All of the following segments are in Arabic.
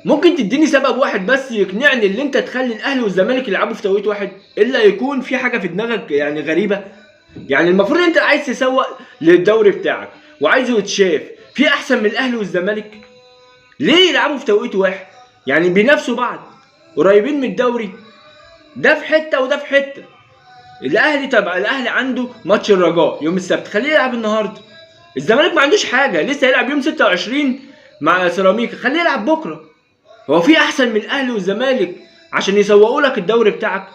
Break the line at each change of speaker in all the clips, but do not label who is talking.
ممكن تديني سبب واحد بس يقنعني ان انت تخلي الاهلي والزمالك يلعبوا في توقيت واحد، الا يكون في حاجه في دماغك يعني غريبه. يعني المفروض انت عايز تسوق للدوري بتاعك وعايزه يتشاف، في احسن من الاهلي والزمالك؟ ليه يلعبوا في توقيت واحد؟ يعني بينافسوا بعض، قريبين من الدوري، ده في حته وده في حته. الاهلي تبع الاهلي عنده ماتش الرجاء يوم السبت، خليه يلعب النهارده. الزمالك ما عندوش حاجه، لسه هيلعب يوم 26 مع سيراميكا، خليه يلعب بكره. هو في احسن من الاهلي والزمالك عشان يسوقوا لك الدوري بتاعك؟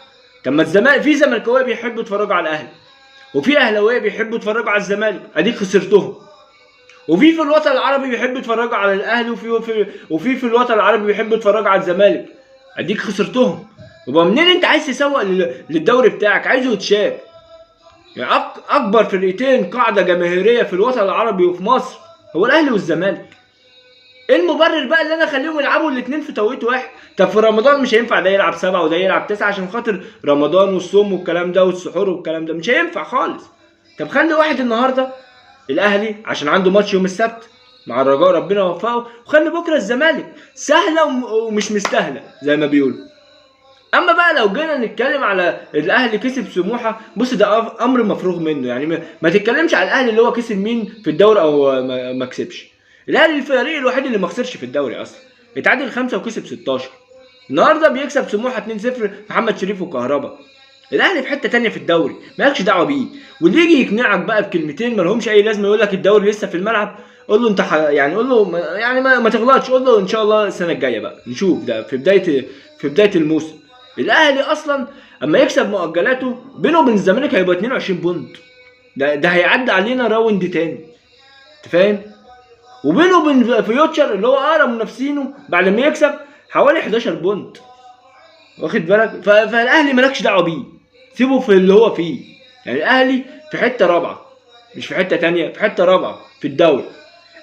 طب ما الزمالك في زملكاويه بيحبوا يتفرجوا على الاهلي، وفي اهلاويه بيحبوا يتفرجوا على الزمالك، اديك خسرتهم. وفي الوطن العربي بيحبوا يتفرجوا على الاهلي، وفي الوطن العربي بيحبوا يتفرجوا على الزمالك، اديك خسرتهم. يبقى منين انت عايز تسوق للدوري بتاعك؟ عايزه يتشاف. يعني اكبر فرقتين قاعده جماهيريه في الوطن العربي وفي مصر هو الاهلي والزمالك. ايه المبرر بقى اللي انا اخليهم يلعبوا الاثنين في توقيت واحد؟ طب في رمضان مش هينفع ده يلعب 7 وده يلعب 9 عشان خاطر رمضان والصوم والكلام ده والسحور والكلام ده، مش هينفع خالص. طب خلي واحد النهارده الاهلي عشان عنده ماتش يوم السبت مع الرجاء ربنا يوفقه، وخلي بكره الزمالك. سهله ومش مستاهله زي ما بيقولوا. اما بقى لو جينا نتكلم على الاهلي كسب سموحه، بص ده امر مفروغ منه. يعني ما تتكلمش على الاهلي اللي هو كسب مين في الدوري او ما كسبش. الاهلي الفريق الوحيد اللي ما خسرش في الدوري اصلا، اتعادل 5 وكسب 16. النهارده بيكسب سموحه 2-0، محمد شريف وكهربا. الاهلي في حته تانية في الدوري، مالكش دعوه بيه. واللي يجي يقنعك بقى بكلمتين ما لهمش اي لازمه، يقول لك الدوري لسه في الملعب، قول له انت يعني قول له يعني ما تغلطش، قول له ان شاء الله السنه الجايه بقى نشوف. ده في بدايه الموسم. الاهلي اصلا اما يكسب مؤجلاته بينه وبين الزمالك هيبقى 22 بونت. ده هيعدي علينا راوند تاني، انت فاهم؟ وبينه وبين فيوتشر اللي هو اقرب منافسينه بعد ما يكسب حوالي 11 بونت، واخد بالك؟ فالاهلي مالكش دعوه بيه، سيبه في اللي هو فيه. يعني الاهلي في حته رابعه، مش في حته تانية، في حته رابعه في الدوري.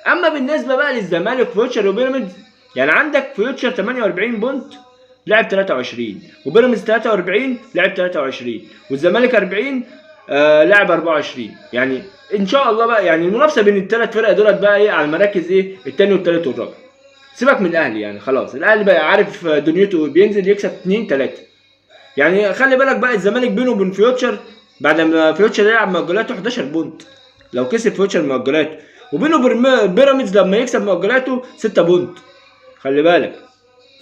اما بالنسبه بقى للزمالك فيوتشر وبيراميدز، يعني عندك فيوتشر 48 بونت لعب 23، وبيراميدز 43 لعب 23، والزمالك 40 لعب 24. يعني ان شاء الله بقى يعني المنافسه بين الثلاث فرق دولت بقى ايه على المراكز ايه الثاني والثالث والرابع. سيبك من الاهلي، يعني خلاص الاهلي بقى عارف دنيته، بينزل يكسب 2 3. يعني خلي بالك بقى الزمالك بينه وبين فيوتشر بعد ما فيوتشر يلعب مؤجلاته 11 بونت لو كسب فيوتشر مؤجلاته، وبينه وبين بيراميدز لما يكسب مؤجلاته 6 بونت، خلي بالك.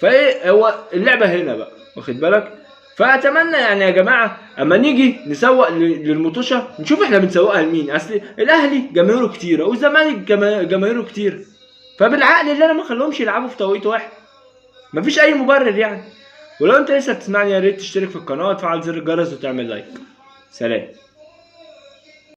فايه هو اللعبه هنا بقى، واخد بالك؟ فاتمنى يعني يا جماعه اما نيجي نسوق للمطوشه نشوف احنا بنسوقها لمين. اصل الاهلي جماهيره كتيره والزمالك جماهيره كتير، فبالعقل اللي انا ما اخليهمش يلعبوا في توقيت واحد، مفيش اي مبرر يعني. ولو انت لسه بتسمعني يا ريت تشترك في القناه وتفعل زر الجرس وتعمل لايك. سلام.